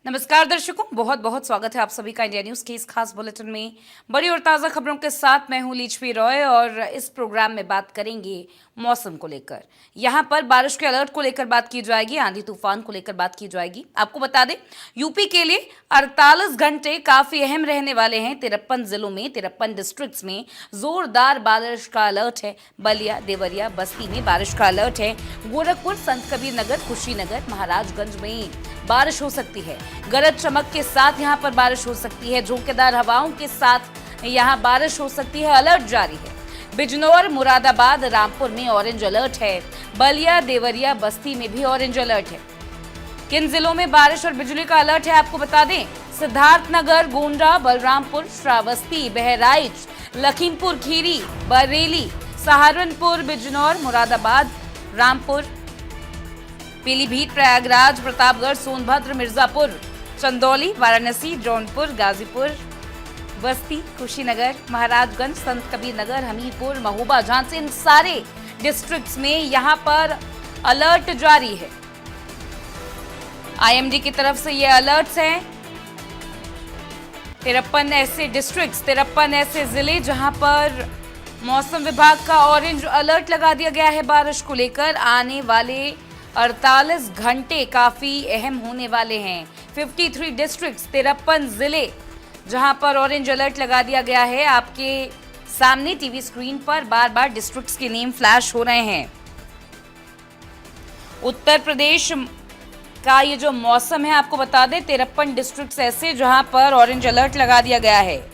नमस्कार दर्शकों, बहुत बहुत स्वागत है आप सभी का इंडिया न्यूज के इस खास बुलेटिन में। बड़ी और ताज़ा खबरों के साथ मैं हूं लीचवी रॉय और इस प्रोग्राम में बात करेंगे मौसम को लेकर। यहां पर बारिश के अलर्ट को लेकर बात की जाएगी, आंधी तूफान को लेकर बात की जाएगी। आपको बता दें, यूपी के लिए 48 घंटे काफी अहम रहने वाले हैं। 53 जिलों में 53 डिस्ट्रिक्ट्स में जोरदार बारिश का अलर्ट है। बलिया, देवरिया, बस्ती में बारिश का अलर्ट है। गोरखपुर, संत कबीर नगर, कुशीनगर, महाराजगंज में बारिश हो सकती है। गरज चमक के साथ यहां पर बारिश हो सकती है। झोंकेदार हवाओं के साथ यहां बारिश हो सकती है। अलर्ट जारी है। बिजनौर, मुरादाबाद, रामपुर में ऑरेंज अलर्ट है। बलिया, देवरिया, बस्ती में भी ऑरेंज अलर्ट है। किन जिलों में बारिश और बिजली का अलर्ट है आपको बता दें। सिद्धार्थनगर, गोंडा, बलरामपुर, श्रावस्ती, बहराइच, लखीमपुर खीरी, बरेली, सहारनपुर, बिजनौर, मुरादाबाद, रामपुर, पीलीभीत, प्रयागराज, प्रतापगढ़, सोनभद्र, मिर्जापुर, चंदौली, वाराणसी, जौनपुर, गाजीपुर, बस्ती, कुशीनगर, महाराजगंज, संत कबीर नगर, हमीरपुर, महोबा, झांसी, इन सारे डिस्ट्रिक्ट्स में यहां पर अलर्ट जारी है। आईएमडी की तरफ से ये अलर्ट्स हैं। 53 ऐसे डिस्ट्रिक्ट्स, 53 ऐसे जिले जहां पर मौसम विभाग का ऑरेंज अलर्ट लगा दिया गया है। बारिश को लेकर आने वाले 48 घंटे काफी अहम होने वाले हैं। 53 डिस्ट्रिक्ट्स, 53 जिले जहां पर ऑरेंज अलर्ट लगा दिया गया है। आपके सामने टीवी स्क्रीन पर बार बार डिस्ट्रिक्ट्स के नेम फ्लैश हो रहे हैं। उत्तर प्रदेश का ये जो मौसम है आपको बता दें, 53 डिस्ट्रिक्ट्स ऐसे जहां पर ऑरेंज अलर्ट लगा दिया गया है।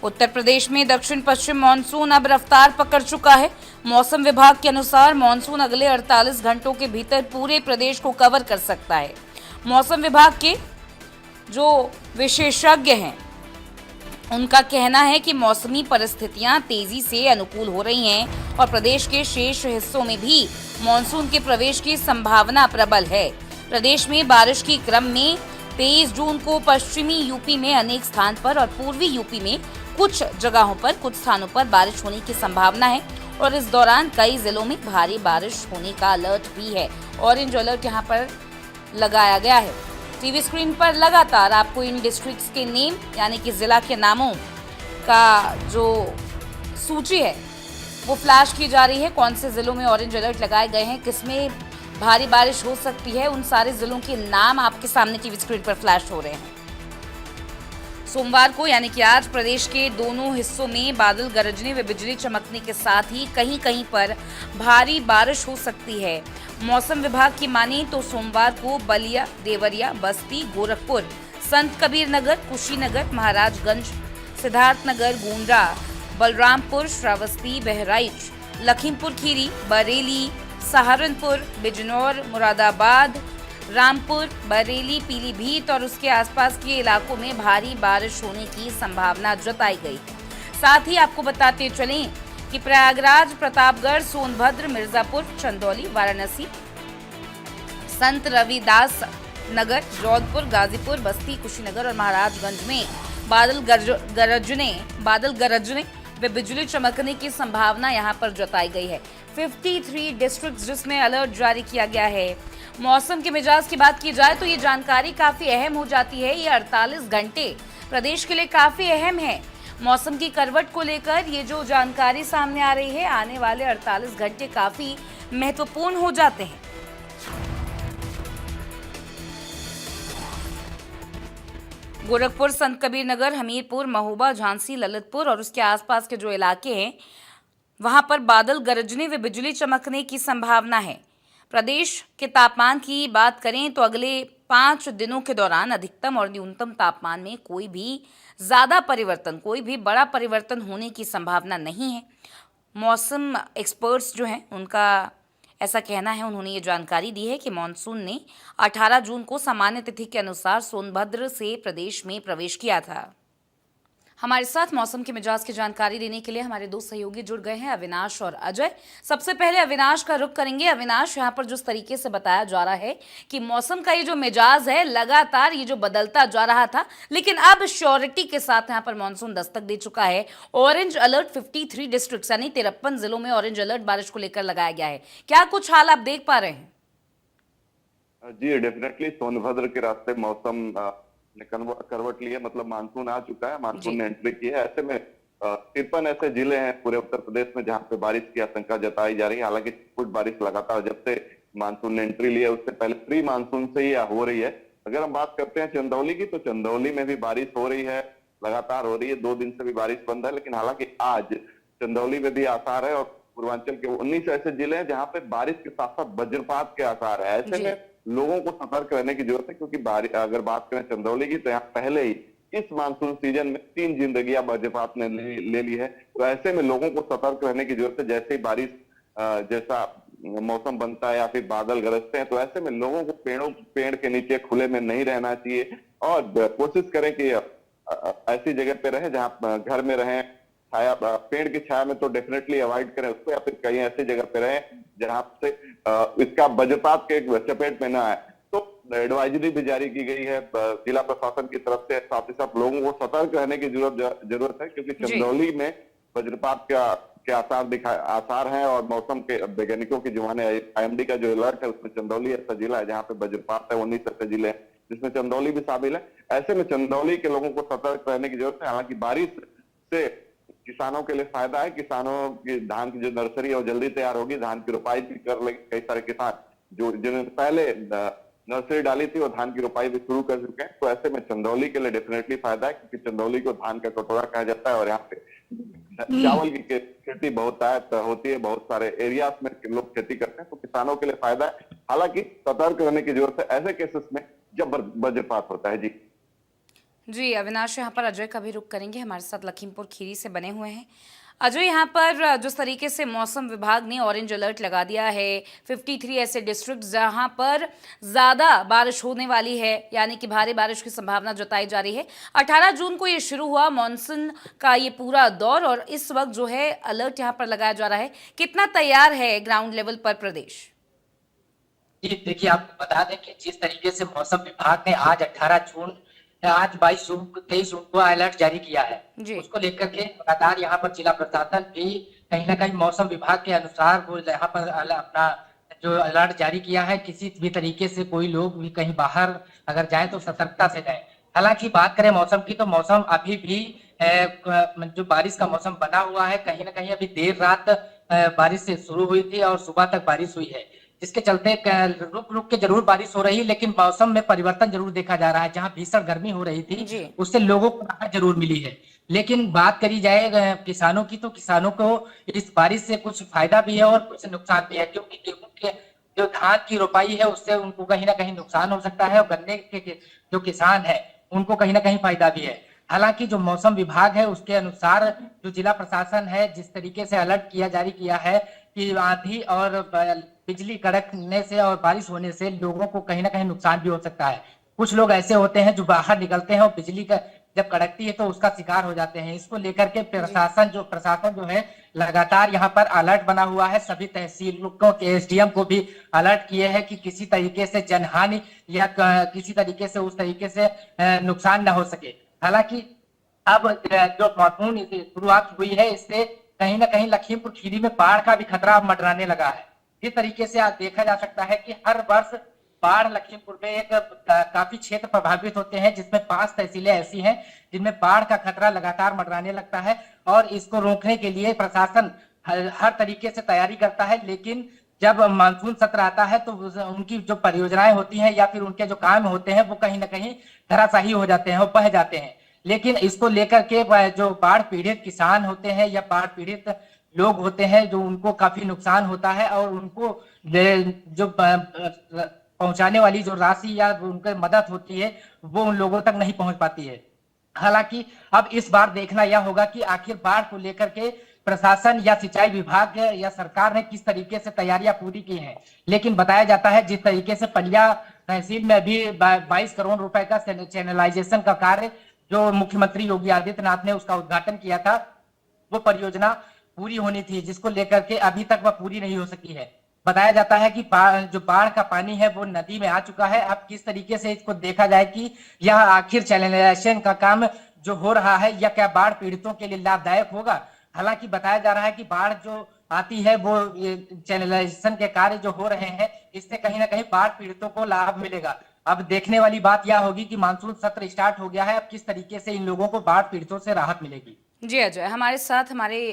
उत्तर प्रदेश में दक्षिण पश्चिम मानसून अब रफ्तार पकड़ चुका है। मौसम विभाग के अनुसार मानसून अगले 48 घंटों के भीतर पूरे प्रदेश को कवर कर सकता है। मौसम विभाग के जो विशेषज्ञ हैं उनका कहना है कि मौसमी परिस्थितियां तेजी से अनुकूल हो रही हैं और प्रदेश के शेष हिस्सों में भी मानसून के प्रवेश की संभावना प्रबल है। प्रदेश में बारिश के क्रम में 23 जून को पश्चिमी यूपी में अनेक स्थान पर और पूर्वी यूपी में कुछ जगहों पर, कुछ स्थानों पर बारिश होने की संभावना है और इस दौरान कई जिलों में भारी बारिश होने का अलर्ट भी है। ऑरेंज अलर्ट यहां पर लगाया गया है। टीवी स्क्रीन पर लगातार आपको इन डिस्ट्रिक्ट्स के नेम यानी कि जिला के नामों का जो सूची है वो फ्लैश की जा रही है। कौन से जिलों में ऑरेंज अलर्ट लगाए गए हैं, किसमें भारी बारिश हो सकती है, उन सारे जिलों के नाम आपके सामने टीवी स्क्रीन पर फ्लैश हो रहे हैं। सोमवार को यानी कि आज प्रदेश के दोनों हिस्सों में बादल गरजने व बिजली चमकने के साथ ही कहीं कहीं पर भारी बारिश हो सकती है। मौसम विभाग की माने तो सोमवार को बलिया, देवरिया, बस्ती, गोरखपुर, संत कबीर नगर, कुशीनगर, महाराजगंज, सिद्धार्थनगर, गोंडा, बलरामपुर, श्रावस्ती, बहराइच, लखीमपुर खीरी, बरेली, सहारनपुर, बिजनौर, मुरादाबाद, रामपुर, बरेली, पीलीभीत और उसके आसपास के इलाकों में भारी बारिश होने की संभावना जताई गई। साथ ही आपको बताते चलें कि प्रयागराज, प्रतापगढ़, सोनभद्र, मिर्जापुर, चंदौली, वाराणसी, संत रविदास नगर, जौनपुर, गाजीपुर, बस्ती, कुशीनगर और महाराजगंज में बादल गरजने व बिजली चमकने की संभावना यहां पर जताई गई है। 53 डिस्ट्रिक्ट्स जिसमें अलर्ट जारी किया गया है। मौसम के मिजाज की बात की जाए तो ये जानकारी काफी अहम हो जाती है। ये 48 घंटे प्रदेश के लिए काफी अहम है। मौसम की करवट को लेकर ये जो जानकारी सामने आ रही है, आने वाले 48 घंटे काफी महत्वपूर्ण हो जाते हैं। गोरखपुर, संत कबीर नगर, हमीरपुर, महोबा, झांसी, ललितपुर और उसके आसपास के जो इलाके हैं वहां पर बादल गरजने व बिजली चमकने की संभावना है। प्रदेश के तापमान की बात करें तो अगले 5 दिनों के दौरान अधिकतम और न्यूनतम तापमान में कोई भी बड़ा परिवर्तन होने की संभावना नहीं है। मौसम एक्सपर्ट्स जो हैं उनका ऐसा कहना है, उन्होंने ये जानकारी दी है कि मानसून ने 18 जून को सामान्य तिथि के अनुसार सोनभद्र से प्रदेश में प्रवेश किया था। हमारे साथ मौसम के मिजाज की जानकारी देने के लिए हमारे दो सहयोगी जुड़ गए हैं, अविनाश और अजय। सबसे पहले अविनाश का रुख करेंगे। अविनाश, यहाँ पर जिस तरीके से बताया जा रहा है कि मौसम का ये जो मिजाज है लगातार ये जो बदलता जा रहा था, लेकिन अब श्योरिटी के साथ यहाँ पर मानसून दस्तक दे चुका है। ऑरेंज अलर्ट 53 डिस्ट्रिक्ट यानी 53 जिलों में ऑरेंज अलर्ट बारिश को लेकर लगाया गया है। क्या कुछ हाल आप देख पा रहे हैं? जी डेफिनेटली सोनभद्र के रास्ते मौसम ने करवट ली है। मतलब मानसून आ चुका है, मानसून ने एंट्री की है। ऐसे में 53 ऐसे जिले हैं पूरे उत्तर प्रदेश में जहां पे बारिश की आशंका जताई जा रही है। हालांकि कुछ बारिश लगातार जब से मानसून ने एंट्री ली है उससे पहले प्री मानसून से ही हो रही है। अगर हम बात करते हैं चंदौली की, तो चंदौली में भी बारिश हो रही है, लगातार हो रही है। 2 दिन से भी बारिश बंद है, लेकिन हालांकि आज चंदौली में भी आसार है और पूर्वांचल के 19 ऐसे जिले हैं जहां पे बारिश के साथ साथ वज्रपात के आसार है। ऐसे में लोगों को सतर्क रहने की जरूरत है, क्योंकि अगर बात करें चंदौली की, तो यहाँ पहले ही इस मानसून सीजन में 3 जिंदगियां वज्रपात ने ले ली है। तो ऐसे में लोगों को सतर्क रहने की जरूरत है। जैसे ही बारिश जैसा मौसम बनता है या फिर बादल गरजते हैं, तो ऐसे में लोगों को पेड़ के नीचे खुले में नहीं रहना चाहिए और कोशिश करें कि ऐसी जगह पे रहे जहां घर में रहें, छाया पेड़ की छाया में तो डेफिनेटली अवॉइड करें उसको, या फिर कहीं ऐसी जगह पे रहे जहां से इसका वज्रपात के चपेट में ना आए। तो एडवाइजरी भी जारी की गई है जिला प्रशासन की तरफ से। साथ ही साथ लोगों को सतर्क रहने की जरूरत है, क्योंकि चंदौली में वज्रपात के आसार हैं और मौसम के वैज्ञानिकों की जो है IMD का जो अलर्ट है उसमें चंदौली ऐसा जिला है जहाँ पे वज्रपात है। 19 ऐसे जिले हैं जिसमें चंदौली भी शामिल है। ऐसे में चंदौली के लोगों को सतर्क रहने की जरूरत है। हालांकि बारिश से किसानों के लिए फायदा है। किसानों की धान की जो नर्सरी है वो जल्दी तैयार होगी, धान की रोपाई भी कर लेंगे। कई सारे किसान जिन्होंने पहले नर्सरी डाली थी वो धान की रोपाई भी शुरू कर चुके हैं। तो ऐसे में चंदौली के लिए डेफिनेटली फायदा है, क्योंकि चंदौली को धान का कटोरा कहा जाता है और यहाँ पे चावल की खेती बहुत होती है। बहुत सारे एरियाज में लोग खेती करते हैं, तो किसानों के लिए फायदा है। हालांकि सतर्क रहने की जरूरत है ऐसे केसेस में जब वज्रपात होता है। जी अविनाश, यहाँ पर अजय का भी रुख करेंगे। हमारे साथ लखीमपुर खीरी से बने हुए हैं। अजय, यहाँ पर जिस तरीके से मौसम विभाग ने ऑरेंज अलर्ट लगा दिया है, 53 ऐसे डिस्ट्रिक्ट जहाँ पर ज़्यादा बारिश होने वाली है, यानी कि भारी बारिश की संभावना जताई जा रही है। 18 जून को ये शुरू हुआ मानसून का ये पूरा दौर और इस वक्त जो है अलर्ट यहाँ पर लगाया जा रहा है। कितना तैयार है ग्राउंड लेवल पर प्रदेश? जी देखिए, आपको बता दें कि जिस तरीके से मौसम विभाग ने आज 18 जून, आज 22 जून, 23 जून को अलर्ट जारी किया है, उसको लेकर के लगातार यहाँ पर जिला प्रशासन भी कहीं ना कहीं मौसम विभाग के अनुसार वो यहाँ पर अपना जो अलर्ट जारी किया है, किसी भी तरीके से कोई लोग भी कहीं बाहर अगर जाए तो सतर्कता से जाए। हालांकि बात करें मौसम की, तो मौसम अभी भी जो बारिश का मौसम बना हुआ है, कहीं ना कहीं अभी देर रात बारिश से शुरू हुई थी और सुबह तक बारिश हुई है, जिसके चलते रुक रुक के जरूर बारिश हो रही है, लेकिन मौसम में परिवर्तन जरूर देखा जा रहा है। जहां भीषण गर्मी हो रही थी उससे लोगों को राहत जरूर मिली है। लेकिन बात करी जाए किसानों की, तो किसानों को इस बारिश से कुछ फायदा भी है और कुछ नुकसान भी है, क्योंकि गेहूं के जो धान की रोपाई है उससे उनको कहीं ना कहीं नुकसान हो सकता है और गन्ने के जो किसान है उनको कहीं ना कहीं फायदा भी है। हालांकि जो मौसम विभाग है उसके अनुसार जो जिला प्रशासन है जिस तरीके से अलर्ट जारी किया है कि आंधी और बिजली कड़कने से और बारिश होने से लोगों को कहीं ना कहीं नुकसान भी हो सकता है। कुछ लोग ऐसे होते हैं जो बाहर निकलते हैं और बिजली का जब कड़कती है तो उसका शिकार हो जाते हैं। इसको लेकर के प्रशासन जो है लगातार यहाँ पर अलर्ट बना हुआ है। सभी तहसीलों के SDM को भी अलर्ट किए हैं कि किसी तरीके से जनहानि या किसी तरीके से उस तरीके से नुकसान न हो सके। हालांकि अब जो मानसून शुरुआत हुई है इससे कहीं ना कहीं लखीमपुर खीरी में बाढ़ का भी खतरा मंडराने लगा है। इस तरीके से आज देखा जा सकता है कि हर वर्ष बाढ़ लखीमपुर में एक काफी क्षेत्र प्रभावित होते हैं, जिसमें 5 तहसीलें ऐसी हैं जिनमें बाढ़ का खतरा लगातार मंडराने लगता है और इसको रोकने के लिए प्रशासन हर तरीके से तैयारी करता है। लेकिन जब मानसून सत्र आता है तो उनकी जो परियोजनाएं होती हैं या फिर उनके जो काम होते हैं वो कहीं ना कहीं धराशायी हो जाते हैं और बह जाते हैं। लेकिन इसको लेकर के जो बाढ़ पीड़ित किसान होते हैं या बाढ़ पीड़ित लोग होते हैं जो उनको काफी नुकसान होता है और उनको जो पहुंचाने वाली जो राशि या उनकी मदद होती है वो उन लोगों तक नहीं पहुंच पाती है। हालांकि अब इस बार देखना यह होगा कि आखिर बाढ़ को लेकर के प्रशासन या सिंचाई विभाग या सरकार ने किस तरीके से तैयारियां पूरी की हैं। लेकिन बताया जाता है जिस तरीके से पलिया तहसील में भी 22 करोड़ रुपए का चैनलाइजेशन का कार्य जो मुख्यमंत्री योगी आदित्यनाथ ने उसका उद्घाटन किया था, वो परियोजना पूरी होनी थी, जिसको लेकर के अभी तक वह पूरी नहीं हो सकी है। बताया जाता है कि जो बाढ़ का पानी है वो नदी में आ चुका है। अब किस तरीके से इसको देखा जाए कि यह आखिर चैनलाइजेशन का काम जो हो रहा है यह क्या बाढ़ पीड़ितों के लिए लाभदायक होगा। हालांकि बताया जा रहा है कि बाढ़ जो आती है वो चैनलाइजेशन के कार्य जो हो रहे हैं इससे कहीं ना कहीं बाढ़ पीड़ितों को लाभ मिलेगा। अब देखने वाली बात यह होगी कि मानसून सत्र स्टार्ट हो गया है, अब किस तरीके से इन लोगों को बाढ़ पीड़ितों से राहत मिलेगी। जी अजय, हमारे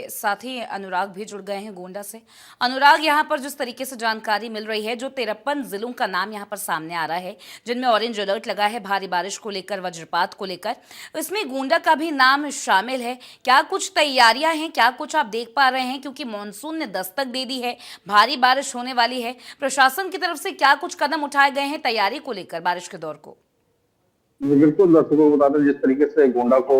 साथी अनुराग भी जुड़ गए हैं गोंडा से। अनुराग, यहाँ पर जिस तरीके से जानकारी मिल रही है, जो 53 जिलों का नाम यहाँ पर सामने आ रहा है जिनमें ऑरेंज अलर्ट लगा है भारी बारिश को लेकर, वज्रपात को लेकर, इसमें गोंडा का भी नाम शामिल है। क्या कुछ तैयारियां हैं, क्या कुछ आप देख पा रहे हैं, क्योंकि मानसून ने दस्तक दे दी है, भारी बारिश होने वाली है, प्रशासन की तरफ से क्या कुछ कदम उठाए गए हैं तैयारी को लेकर बारिश के दौर को? बिल्कुल, दर्शकों को बता दें, जिस तरीके से गोंडा को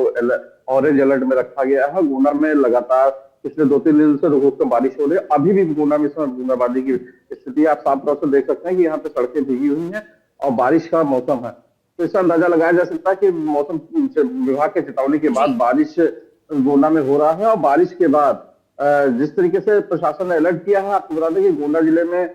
ऑरेंज अलर्ट में रखा गया है। गोंडा में लगातार पिछले 2-3 दिन से रुक रुक कर बारिश हो रही है। अभी भी गोंडा में इस समय बूंदाबांदी की स्थिति आप साफ तौर से देख सकते हैं कि यहाँ पे सड़कें भीगी हुई हैं और बारिश का मौसम है। तो इसका अंदाजा लगाया जा सकता है कि मौसम विभाग के चेतावनी के बाद बारिश गोंडा में हो रहा है। और बारिश के बाद जिस तरीके से प्रशासन ने अलर्ट किया है, आपको बता दें कि गोंडा जिले में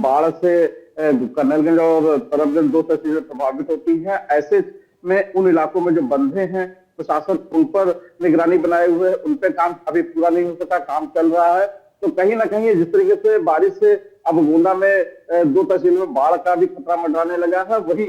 बाढ़ से कर्नलगंज और तरफगंज 2 तहसीलें प्रभावित होती हैं। ऐसे में उन इलाकों में जो बंधे हैं, प्रशासन उन पर निगरानी बनाए हुए है, उन पे काम अभी पूरा नहीं हो सका, काम चल रहा है। तो कहीं ना कहीं जिस तरीके से बारिश से अब गोंडा में 2 तहसीलों में बाढ़ का भी खतरा मंडराने लगा है, वही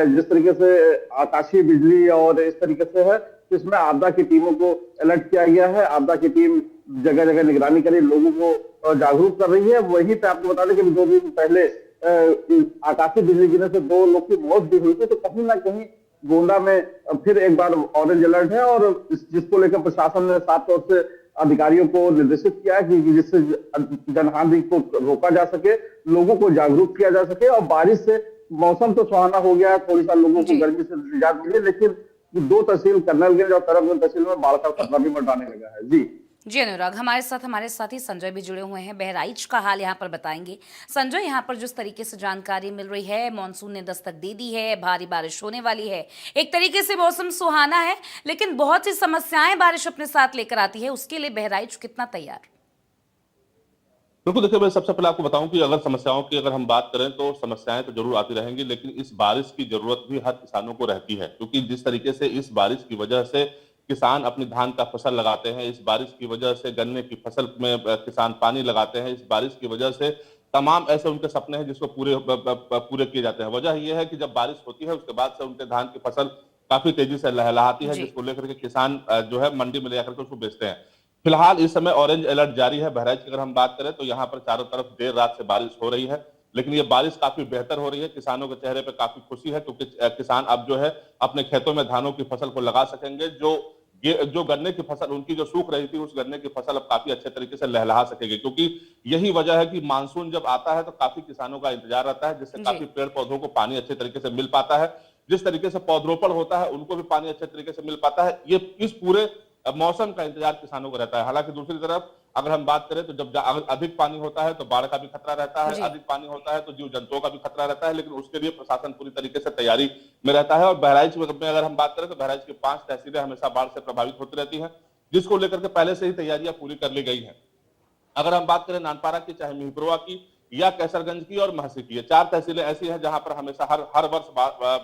जिस तरीके से आकाशीय बिजली और इस तरीके से है, इसमें आपदा की टीमों को अलर्ट किया गया है। आपदा की टीम जगह जगह निगरानी कर रही, लोगों को जागरूक कर रही है। वहीं पे आपको बता दें कि 2 दिन पहले आकाशीय बिजली गिरने से 2 लोग की मौत भी हुई थी। तो कहीं ना कहीं गोंडा में फिर एक बार ऑरेंज अलर्ट है और जिसको लेकर प्रशासन ने साफ तौर से अधिकारियों को निर्देशित किया है कि जिससे जनहानि को रोका जा सके, लोगों को जागरूक किया जा सके। और बारिश से मौसम तो सुहाना हो गया है, थोड़ी सा लोगों को गर्मी से निजात मिली, लेकिन 2 तहसील कर्नलगंज और तरफगंज तहसील में बाढ़ का खतरा भी मंडराने लगा है। जी अनुराग, हमारे साथी संजय भी जुड़े हुए हैं, बहराइच का हाल यहाँ पर बताएंगे। संजय, यहाँ पर जिस तरीके से जानकारी मिल रही है, मानसून ने दस्तक दे दी है, भारी बारिश होने वाली है, एक तरीके से मौसम सुहाना है, लेकिन बहुत सी समस्याएं बारिश अपने साथ लेकर आती है। उसके लिए बहराइच कितना तैयार? बिल्कुल, देखिए, मैं सबसे पहले आपको बताऊं कि अगर समस्याओं की अगर हम बात करें तो समस्याएं तो जरूर आती रहेंगी, लेकिन इस बारिश की जरूरत भी हर किसानों को रहती है, क्योंकि जिस तरीके से इस बारिश की वजह से किसान अपनी धान का फसल लगाते हैं, इस बारिश की वजह से गन्ने की फसल में किसान पानी लगाते हैं, इस बारिश की वजह से तमाम ऐसे उनके सपने हैं जिसको पूरे किए जाते हैं। वजह यह है कि जब बारिश होती है उसके बाद से उनके धान की फसल काफी तेजी से लहलहाती है, जिसको लेकर के किसान जो है मंडी में ले जाकर के उसको बेचते हैं। फिलहाल इस समय ऑरेंज अलर्ट जारी है। बहराइच की अगर हम बात करें तो यहाँ पर चारों तरफ देर रात से बारिश हो रही है, लेकिन ये बारिश काफी बेहतर हो रही है। किसानों के चेहरे पे काफी खुशी है, क्योंकि किसान अब जो है अपने खेतों में धानों की फसल को लगा सकेंगे। जो गन्ने की फसल उनकी जो सूख रही थी, उस गन्ने की फसल अब काफी अच्छे तरीके से लहलहा सकेगी, क्योंकि यही वजह है कि मानसून जब आता है तो काफी किसानों का इंतजार रहता है, जिससे काफी पेड़ पौधों को पानी अच्छे तरीके से मिल पाता है। जिस तरीके से पौधरोपण होता है उनको भी पानी अच्छे तरीके से मिल पाता है। ये इस पूरे मौसम का इंतजार किसानों को रहता है। हालांकि दूसरी तरफ अगर हम बात करें तो जब अधिक पानी होता है तो बाढ़ का भी खतरा रहता है, अधिक पानी होता है तो जीव जंतुओं का भी खतरा रहता है, लेकिन उसके लिए प्रशासन पूरी तरीके से तैयारी में रहता है। और बहराइच में अगर हम बात करें तो बहराइच की 5 तहसीलें हमेशा बाढ़ से प्रभावित होती रहती हैं, जिसको लेकर के पहले से ही तैयारियां पूरी कर ली गई है। अगर हम बात करें नानपारा की, चाहे मिहिपरवा की या कैसरगंज की और महसी की, 4 तहसीलें ऐसी हैं जहां पर हमेशा हर वर्ष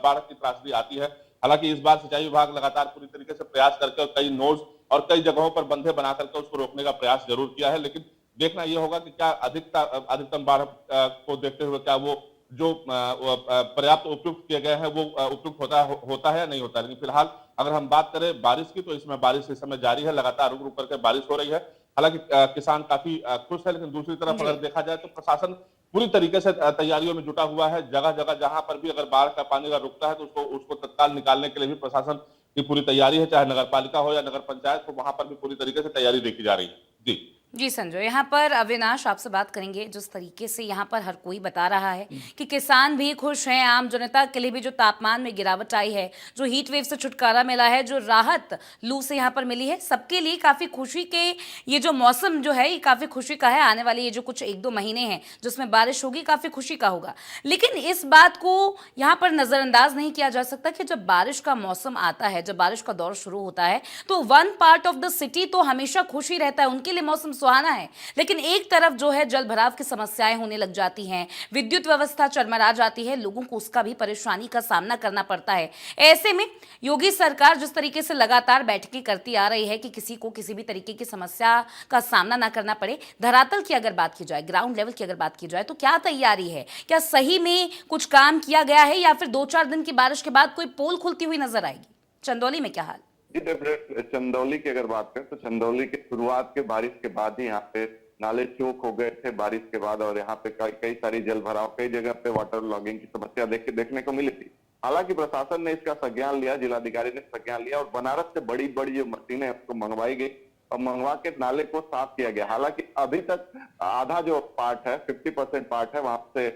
बाढ़ की त्रासदी आती है। हालांकि इस बार सिंचाई विभाग लगातार पूरी तरीके से प्रयास करके कई नोज और कई जगहों पर बंधे बना करके उसको रोकने का प्रयास जरूर किया है, लेकिन देखना यह होगा कि क्या अधिकतम बाढ़ को देखते हुए क्या वो जो पर्याप्त उपयुक्त किए गए हैं वो उपयुक्त होता है या नहीं होता है। लेकिन फिलहाल अगर हम बात करें बारिश की तो इसमें बारिश इस समय जारी है, लगातार रुक रुक करके बारिश हो रही है। हालांकि किसान काफी खुश है, लेकिन दूसरी तरफ अगर देखा जाए तो प्रशासन पूरी तरीके से तैयारियों में जुटा हुआ है। जगह जगह जहां पर भी अगर बाढ़ का पानी अगर रुकता है तो उसको तत्काल निकालने के लिए भी प्रशासन की पूरी तैयारी है, चाहे नगर पालिका हो या नगर पंचायत हो, वहां पर भी पूरी तरीके से तैयारी देखी जा रही है। जी जी संजय, यहाँ पर अविनाश आपसे बात करेंगे। जिस तरीके से यहाँ पर हर कोई बता रहा है कि किसान भी खुश हैं, आम जनता के लिए भी जो तापमान में गिरावट आई है, जो हीट वेव से छुटकारा मिला है, जो राहत लू से यहाँ पर मिली है, सबके लिए काफ़ी खुशी के ये जो मौसम जो है ये काफ़ी खुशी का है। आने वाले ये जो कुछ 1-2 महीने हैं जिसमें बारिश होगी, काफ़ी खुशी का होगा। लेकिन इस बात को यहाँ पर नज़रअंदाज नहीं किया जा सकता कि जब बारिश का मौसम आता है, जब बारिश का दौर शुरू होता है, तो one part of the city तो हमेशा खुश ही रहता है, उनके लिए मौसम सुहाना है। लेकिन एक तरफ जो है जल भराव की समस्याएं होने लग जाती हैं, विद्युत व्यवस्था चरमरा जाती है, लोगों को उसका भी परेशानी का सामना करना पड़ता है। ऐसे में योगी सरकार जिस तरीके से लगातार बैठकें करती आ रही है कि किसी को किसी भी तरीके की समस्या का सामना ना करना पड़े, धरातल की अगर बात की जाए, ग्राउंड लेवल की अगर बात की जाए, तो क्या तैयारी है? क्या सही में कुछ काम किया गया है या फिर 2-4 दिन की बारिश के बाद कोई पोल खुलती हुई नजर आएगी? चंदौली में क्या हाल? जी डेफिनेट, चंदौली की अगर बात करें तो चंदौली की शुरुआत के बारिश के बाद ही यहाँ पे नाले चौक हो गए थे बारिश के बाद, और यहाँ पे कई सारी जल भराव, कई जगह पे वाटर लॉगिंग की समस्या देखने को मिली थी। हालांकि प्रशासन ने इसका संज्ञान लिया, जिलाधिकारी ने संज्ञान लिया और बनारस से बड़ी बड़ी जो मशीनें उसको मंगवाई गई और मंगवा के नाले को साफ किया गया। हालांकि अभी तक आधा जो पार्ट है, 50% पार्ट है, वहां से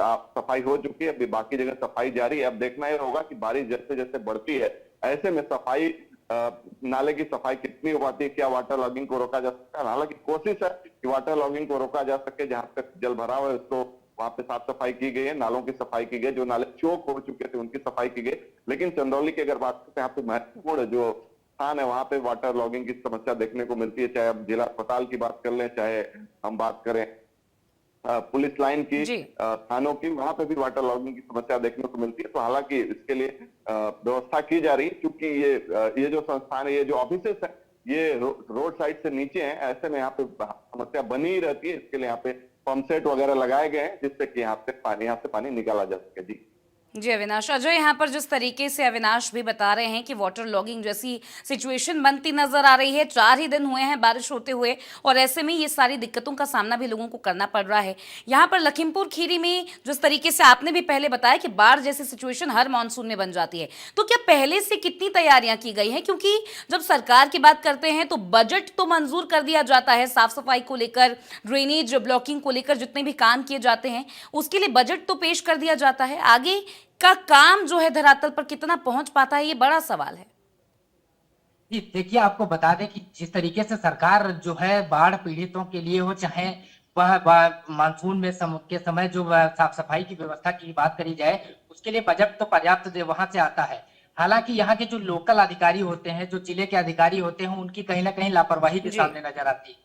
आप सफाई हो चुकी है, अभी बाकी जगह सफाई जारी है। अब देखना यह होगा कि बारिश जैसे जैसे बढ़ती है, ऐसे में सफाई नाले की सफाई कितनी हो पाती है, क्या वाटर लॉगिंग को रोका जा सकता है। हालांकि कोशिश है कि वाटर लॉगिंग को रोका जा सके, जहां तक जल भराव है उसको वहां पे साफ सफाई की गई है, नालों की सफाई की गई, जो नाले चौक हो चुके थे उनकी सफाई की गई। लेकिन चंदौली की अगर बात करते हैं, यहाँ पे महत्वपूर्ण जो स्थान है वहां पे वाटर लॉगिंग की समस्या देखने को मिलती है। चाहे हम जिला अस्पताल की बात कर लें, चाहे हम बात करें पुलिस लाइन की, थानों की, वहां पे भी वाटर लॉगिंग की समस्या देखने को मिलती है। तो हालांकि इसके लिए व्यवस्था की जा रही है, क्योंकि ये जो संस्थान है, ये जो ऑफिसेस है, ये रोड साइड से नीचे हैं। ऐसे में यहाँ पे समस्या बनी ही रहती है। इसके लिए यहाँ पे पंप सेट वगैरह लगाए गए हैं, जिससे कि यहाँ से पानी निकाला जा सके। जी जी अविनाश, अजय यहाँ पर जिस तरीके से अविनाश भी बता रहे हैं कि वाटर लॉगिंग जैसी सिचुएशन बनती नजर आ रही है, 4 ही दिन हुए हैं बारिश होते हुए और ऐसे में ये सारी दिक्कतों का सामना भी लोगों को करना पड़ रहा है। यहाँ पर लखीमपुर खीरी में जिस तरीके से आपने भी पहले बताया कि बाढ़ जैसी सिचुएशन हर मानसून में बन जाती है, तो क्या पहले से कितनी तैयारियां की गई हैं? क्योंकि जब सरकार की बात करते हैं तो बजट तो मंजूर कर दिया जाता है, साफ सफाई को लेकर, ड्रेनेज ब्लॉकिंग को लेकर जितने भी काम किए जाते हैं उसके लिए बजट तो पेश कर दिया जाता है। आगे का काम जो है धरातल पर कितना पहुंच पाता है, ये बड़ा सवाल है। जी देखिए, आपको बता दें कि जिस तरीके से सरकार जो है बाढ़ पीड़ितों के लिए हो, चाहे वह मानसून में के समय जो साफ सफाई की व्यवस्था की बात करी जाए, उसके लिए बजट तो पर्याप्त वहां से आता है। हालांकि यहाँ के जो लोकल अधिकारी होते हैं, जो जिले के अधिकारी होते हैं, उनकी कहीं ना कहीं लापरवाही भी सामने नजर आती है।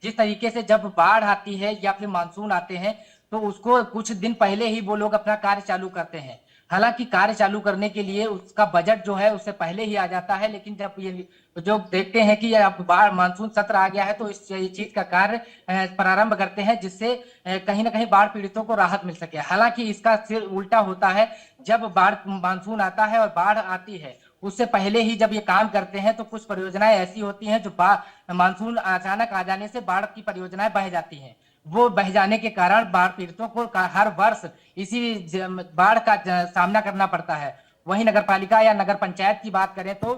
जिस तरीके से जब बाढ़ आती है या फिर मानसून आते हैं, तो उसको कुछ दिन पहले ही वो लोग अपना कार्य चालू करते हैं। हालांकि कार्य चालू करने के लिए उसका बजट जो है उससे पहले ही आ जाता है, लेकिन जब ये जो देखते हैं कि अब बाढ़ मानसून सत्र आ गया है, तो इस चीज का कार्य प्रारंभ करते हैं, जिससे कहीं ना कहीं बाढ़ पीड़ितों को राहत मिल सके। हालांकि इसका सिर उल्टा होता है, जब बाढ़ मानसून आता है और बाढ़ आती है, उससे पहले ही जब ये काम करते हैं तो कुछ परियोजनाएं ऐसी होती हैं जो मानसून अचानक आ जाने से बाढ़ की परियोजनाएं बह जाती हैं। वो बह जाने के कारण बाढ़ पीड़ितों को हर वर्ष इसी बाढ़ का सामना करना पड़ता है। वहीं नगर पालिका या नगर पंचायत की बात करें तो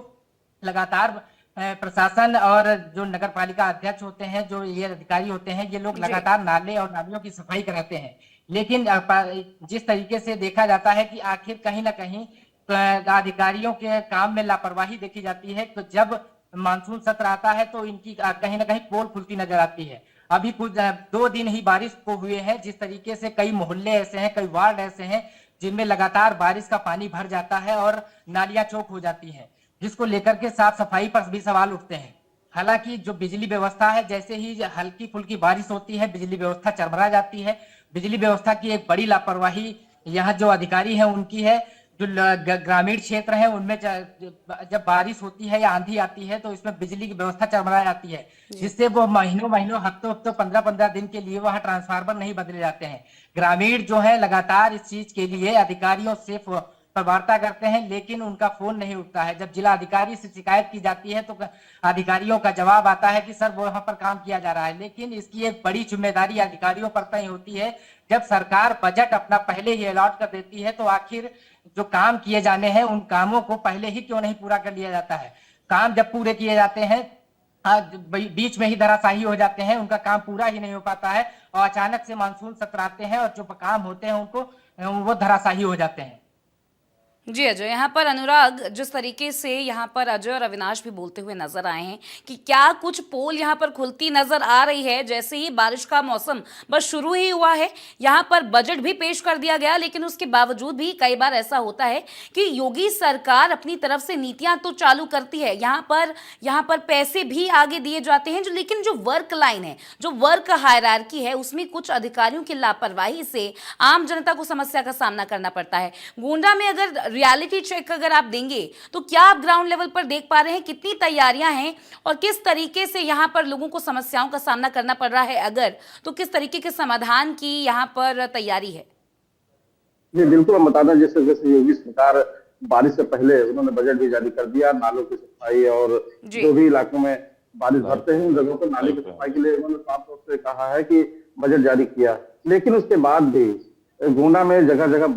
लगातार प्रशासन और जो नगर पालिका अध्यक्ष होते हैं, जो ये अधिकारी होते हैं, ये लोग लगातार नाले और नालियों की सफाई कराते हैं। लेकिन जिस तरीके से देखा जाता है कि आखिर कहीं ना कहीं अधिकारियों के काम में लापरवाही देखी जाती है, तो जब मानसून सत्र आता है तो इनकी कहीं ना कहीं पोल खुलती नजर आती है। अभी कुछ 2 दिन ही बारिश को हुए हैं, जिस तरीके से कई मोहल्ले ऐसे हैं, कई वार्ड ऐसे हैं जिनमें लगातार बारिश का पानी भर जाता है और नालियां चौक हो जाती हैं, जिसको लेकर के साफ सफाई पर भी सवाल उठते हैं। हालांकि जो बिजली व्यवस्था है, जैसे ही हल्की फुल्की बारिश होती है, बिजली व्यवस्था चरमरा जाती है। बिजली व्यवस्था की एक बड़ी लापरवाही यहाँ जो अधिकारी है उनकी है। जो ग्रामीण क्षेत्र है उनमें जब बारिश होती है या आंधी आती है तो इसमें बिजली की व्यवस्था चरमरा जाती है, जिससे वो महीनों हफ्तों 15 दिन के लिए वहां ट्रांसफार्मर नहीं बदले जाते हैं। ग्रामीण जो है लगातार इस चीज के लिए अधिकारियों से वार्ता करते हैं, लेकिन उनका फोन नहीं उठता है। जब जिला अधिकारी से शिकायत की जाती है तो अधिकारियों का जवाब आता है कि सर वो वहां पर काम किया जा रहा है, लेकिन इसकी एक बड़ी जिम्मेदारी अधिकारियों पर तय होती है। जब सरकार बजट अपना पहले ही अलॉट कर देती है तो आखिर जो काम किए जाने हैं उन कामों को पहले ही क्यों नहीं पूरा कर लिया जाता है। काम जब पूरे किए जाते हैं बीच में ही धराशायी हो जाते हैं, उनका काम पूरा ही नहीं हो पाता है और अचानक से मानसून सत्र आते हैं और जो काम होते हैं उनको वो धराशायी हो जाते हैं। जी अजय, यहाँ पर अनुराग जिस तरीके से यहाँ पर अजय और अविनाश भी बोलते हुए नजर आए हैं कि क्या कुछ पोल यहाँ पर खुलती नजर आ रही है जैसे ही बारिश का मौसम बस शुरू ही हुआ है। यहाँ पर बजट भी पेश कर दिया गया, लेकिन उसके बावजूद भी कई बार ऐसा होता है कि योगी सरकार अपनी तरफ से नीतियां तो चालू करती है, यहाँ पर पैसे भी आगे दिए जाते हैं, लेकिन जो वर्क लाइन है, जो वर्क हायरार्की है, उसमें कुछ अधिकारियों की लापरवाही से आम जनता को समस्या का सामना करना पड़ता है। गोंडा में अगर रियलिटी चेक अगर आप देंगे तो क्या आप ग्राउंड लेवल पर देख पा रहे हैं कितनी तैयारियां हैं और किस तरीके से यहां पर लोगों को समस्याओं का सामना करना पड़ रहा है, अगर तो किस तरीके के समाधान की यहां पर तैयारी है? जी बिल्कुल, हम बता दें जैसे जैसे योगी सरकार बारिश से पहले उन्होंने बजट भी जारी कर दिया, नालों की सफाई और जो भी इलाकों में बारिश भरते हैं उन जगहों पर नाले की सफाई के लिए उन्होंने साफ तौर से कहा है कि बजट जारी किया। लेकिन उसके बाद भी गोंडा में जगह जगह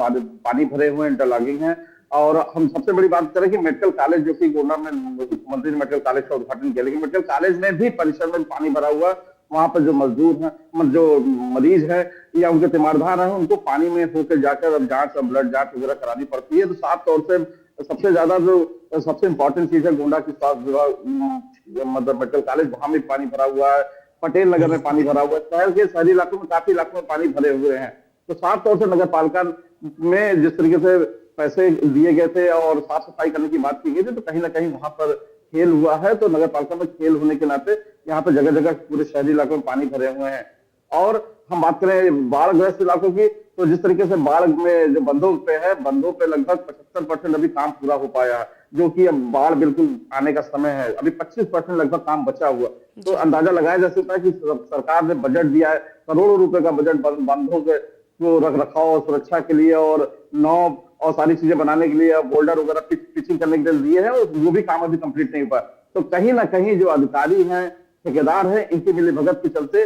पानी भरे हुए इंटरलॉकिंग है। और हम सबसे बड़ी बात करें कि मेडिकल कॉलेज, जो कि गोंडा में मुख्यमंत्री ने मेडिकल कॉलेज का उद्घाटन किया, लेकिन मेडिकल कॉलेज में भी परिसर में पानी भरा हुआ। वहां पर जो मजदूर हैं, जो मरीज है या उनके तीमारदार हैं, उनको पानी में होकर जाकर अब जांच, ब्लड जांच वगैरह करानी पड़ती है। तो साफ तौर से सबसे ज्यादा जो सबसे इंपॉर्टेंट चीज है गोंडा की स्वास्थ्य विभाग, मतलब मेडिकल कॉलेज, वहां भी पानी भरा हुआ है। पटेल नगर में पानी भरा हुआ है। शहर के शहरी इलाकों में काफी इलाकों में पानी भरे हुए हैं। तो साफ तौर से नगर पालिका में जिस तरीके से पैसे दिए गए थे और साफ सफाई करने की बात की गई थी, तो कहीं ना कहीं वहां पर खेल हुआ है। तो नगर पालिका में खेल होने के नाते यहाँ पर जगह जगह पूरे शहरी इलाकों में पानी भरे हुए हैं। और हम बात करें बाढ़ग्रस्त इलाकों की, तो जिस तरीके से बाढ़ में जो बंधों पे है, बंधों पे लगभग 75% अभी काम पूरा हो पाया है, जो कि अब बाढ़ बिल्कुल आने का समय है। अभी 25% लगभग काम बचा हुआ। तो अंदाजा लगाया जा सकता है कि सरकार ने बजट दिया है, करोड़ों रुपए का बजट बंधों के को रख रखाव और सुरक्षा के लिए और नाव और सारी चीजें बनाने के लिए, बोल्डर वगैरह पिचिंग करने के लिए दिए हैं, और वो भी काम अभी कंप्लीट नहीं हुआ। तो कहीं ना कहीं जो अधिकारी हैं, ठेकेदार हैं, इनकी मिलीभगत के चलते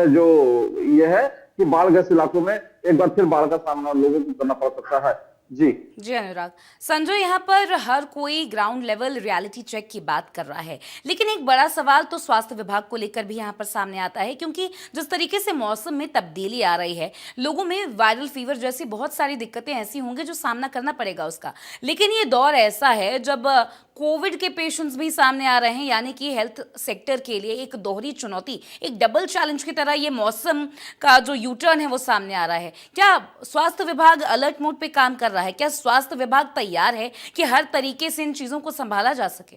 जो ये है कि बाढ़ग्रस्त इलाकों में एक बार फिर बाढ़ का सामना लोगों को करना पड़ सकता है। जी अनुराग। संजय, यहाँ पर हर कोई ग्राउंड लेवल रियलिटी चेक की बात कर रहा है, लेकिन एक बड़ा सवाल तो स्वास्थ्य विभाग को लेकर भी यहाँ पर सामने आता है, क्योंकि जिस तरीके से मौसम में तब्दीली आ रही है, लोगों में वायरल फीवर जैसी बहुत सारी दिक्कतें ऐसी होंगी जो सामना करना पड़ेगा उसका। लेकिन ये दौर ऐसा है जब कोविड के पेशेंट्स भी सामने आ रहे हैं, यानी कि हेल्थ सेक्टर के लिए एक दोहरी चुनौती, एक डबल चैलेंज की तरह ये मौसम का जो यू टर्न है वो सामने आ रहा है। क्या स्वास्थ्य विभाग अलर्ट मोड पे काम कर रहा है? क्या स्वास्थ्य विभाग तैयार है कि हर तरीके से इन चीजों को संभाला जा सके?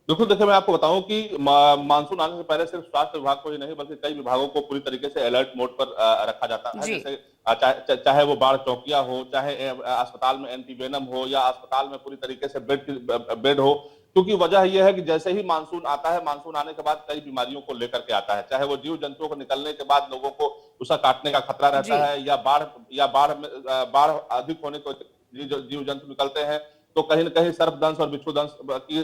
बिल्कुल, देखिए मैं आपको बताऊं कि मानसून आने से पहले सिर्फ स्वास्थ्य विभाग को ही नहीं बल्कि कई विभागों को पूरी तरीके से अलर्ट मोड पर रखा जाता है। जैसे चाहे वो बाढ़ चौकिया हो, चाहे अस्पताल में एंटीवेनम हो, या अस्पताल में पूरी तरीके से बेड हो। क्योंकि वजह यह है कि जैसे ही मानसून आता है, मानसून आने के बाद कई बीमारियों को लेकर के आता है, चाहे वो जीव जंतुओं को निकलने के बाद लोगों को उसका काटने का खतरा रहता है, या बाढ़ अधिक होने को जीव जंतु निकलते हैं, तो कहीं न कहीं सर्पदंश और बिच्छूदंश की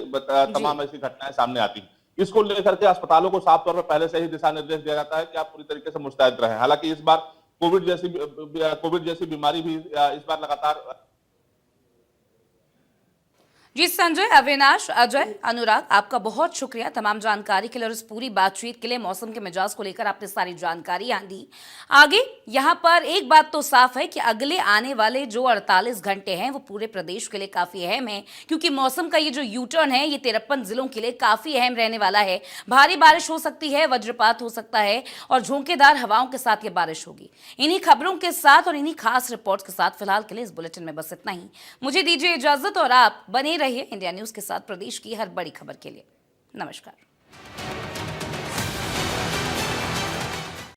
तमाम ऐसी घटनाएं सामने आती हैं। इसको लेकर के अस्पतालों को साफ तौर पर पहले से ही दिशा निर्देश दिया जाता है कि आप पूरी तरीके से मुस्तैद रहें। हालांकि इस बार कोविड जैसी बीमारी भी इस बार लगातार। जी संजय, अविनाश, अजय, अनुराग, आपका बहुत शुक्रिया तमाम जानकारी के लिए और इस पूरी बातचीत के लिए। मौसम के मिजाज को लेकर आपने सारी जानकारी यहाँ दी। आगे यहाँ पर एक बात तो साफ है कि अगले आने वाले जो 48 घंटे हैं वो पूरे प्रदेश के लिए काफ़ी अहम है, क्योंकि मौसम का ये जो यू टर्न है ये 53 जिलों के लिए काफ़ी अहम रहने वाला है। भारी बारिश हो सकती है, वज्रपात हो सकता है और झोंकेदार हवाओं के साथ ये बारिश होगी। इन्हीं खबरों के साथ और इन्हीं खास रिपोर्ट्स के साथ फिलहाल के लिए इस बुलेटिन में बस इतना ही। मुझे दीजिए इजाजत और आप बने रहिए इंडिया न्यूज के साथ प्रदेश की हर बड़ी खबर के लिए। नमस्कार।